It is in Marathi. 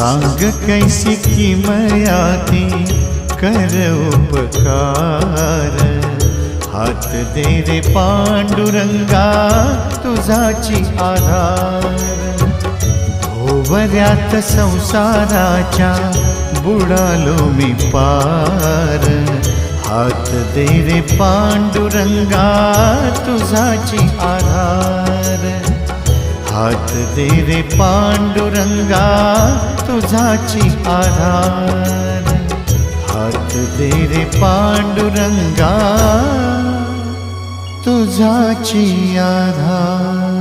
सांग कैसी किमयाती कर उपकार, हात दे रे पांडुरंगा तुझाची आधार। भोवऱ्यात संसाराच्या बुडालो मी पार, हात दे रे पांडुरंगा तुझाची आधार। हात दे रे पांडुरंगा तुझाची आधार, हात दे रे पांडुरंगा तुझाची आधार।